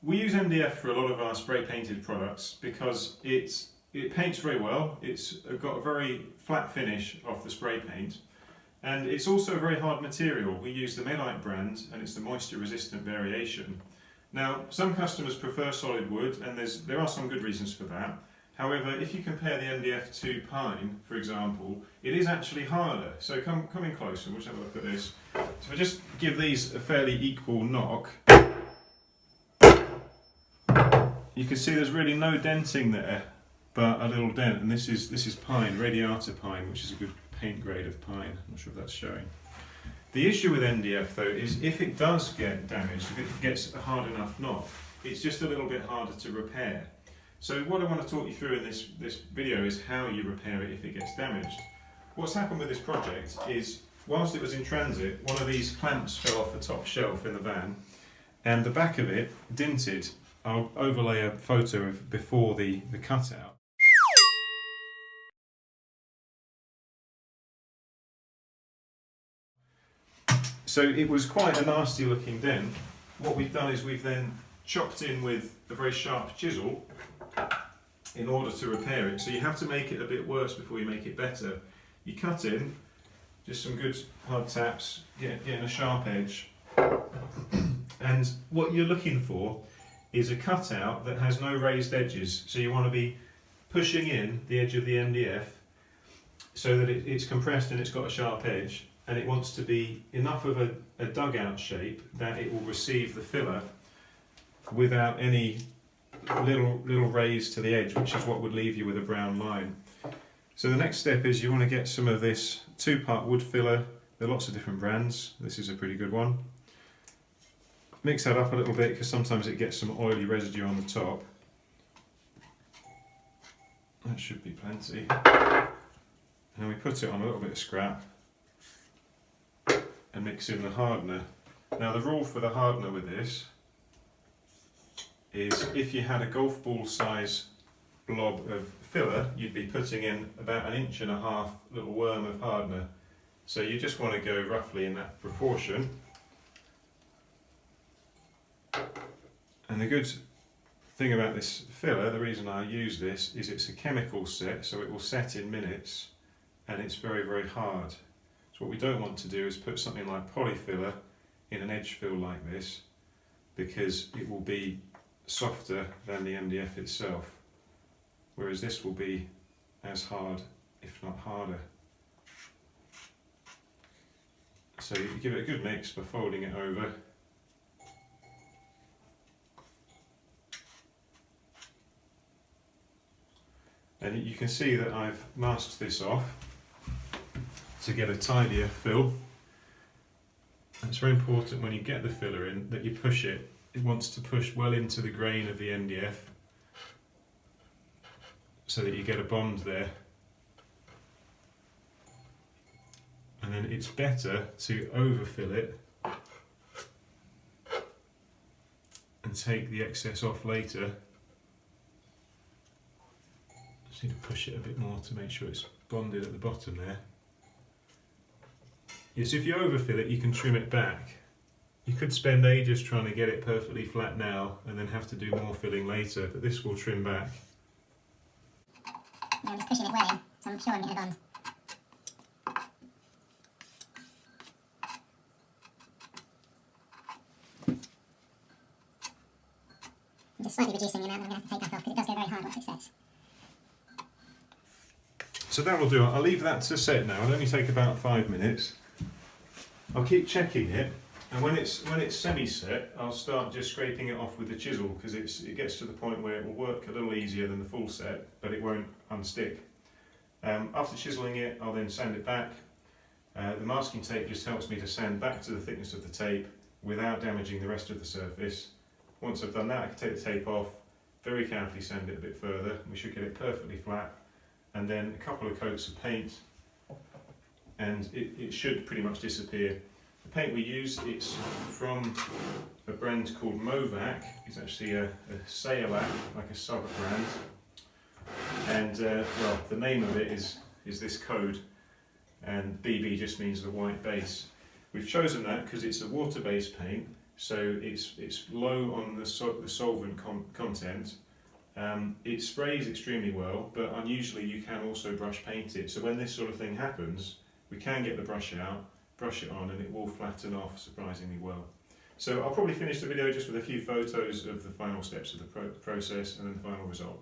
We use MDF for a lot of our spray painted products because it paints very well. It's got a very flat finish off the spray paint, and it's also a very hard material. We use the Melite brand, and it's the moisture resistant variation. Now, some customers prefer solid wood, and there are some good reasons for that. However, if you compare the MDF to pine, for example, it is actually harder. So come in closer, we'll just have a look at this. So if I just give these a fairly equal knock, you can see there's really no denting there, but a little dent. And this is pine, radiata pine, which is a good paint grade of pine. I'm not sure if that's showing. The issue with MDF though is if it does get damaged, if it gets a hard enough knock, it's just a little bit harder to repair. So what I want to talk you through in this video is how you repair it if it gets damaged. What's happened with this project is, whilst it was in transit, one of these clamps fell off the top shelf in the van, and the back of it dented. I'll overlay a photo of before the cutout. So it was quite a nasty looking dent. What we've done is we've then chopped in with a very sharp chisel in order to repair it. So you have to make it a bit worse before you make it better. You cut in, just some good hard taps, getting a sharp edge. And what you're looking for is a cutout that has no raised edges. So you want to be pushing in the edge of the MDF so that it's compressed and it's got a sharp edge, and it wants to be enough of a dugout shape that it will receive the filler without any little raise to the edge, which is what would leave you with a brown line. So the next step is you want to get some of this 2-part wood filler. There are lots of different brands. This is a pretty good one. Mix that up a little bit because sometimes it gets some oily residue on the top. That should be plenty. And then we put it on a little bit of scrap and mix in the hardener. Now the rule for the hardener with this is if you had a golf ball size blob of filler, you'd be putting in about 1.5 inches little worm of hardener. So you just want to go roughly in that proportion. And the good thing about this filler, the reason I use this, is it's a chemical set, so it will set in minutes, and it's very, very hard. So what we don't want to do is put something like polyfiller in an edge fill like this, because it will be softer than the MDF itself, whereas this will be as hard, if not harder. So you give it a good mix by folding it over. And you can see that I've masked this off to get a tidier fill. And it's very important when you get the filler in that you push it. It wants to push well into the grain of the MDF so that you get a bond there. And then it's better to overfill it and take the excess off later. Just need to push it a bit more to make sure it's bonded at the bottom there. Yes, if you overfill it, you can trim it back. You could spend ages trying to get it perfectly flat now and then have to do more filling later, but this will trim back. Yeah, I'm just pushing it well in, so I'm sure I'm getting a bond. I'm just slightly reducing the amount, I'm going to have to take that off because it does go very hard once it sets. So that will do it. I'll leave that to set now. It'll only take about 5 minutes. I'll keep checking it, and when it's semi-set, I'll start just scraping it off with the chisel because it gets to the point where it will work a little easier than the full set, but it won't unstick. After chiseling it, I'll then sand it back. The masking tape just helps me to sand back to the thickness of the tape without damaging the rest of the surface. Once I've done that, I can take the tape off, very carefully sand it a bit further. We should get it perfectly flat, and then a couple of coats of paint, and it should pretty much disappear. The paint we use, it's from a brand called Movac. It's actually a Sayalac, like a sub-brand. And well, the name of it is this code, and BB just means the white base. We've chosen that because it's a water-based paint, so it's low on the solvent content. It sprays extremely well, but unusually you can also brush paint it. So when this sort of thing happens, we can get the brush out, brush it on, and it will flatten off surprisingly well. So I'll probably finish the video just with a few photos of the final steps of the process and then the final result.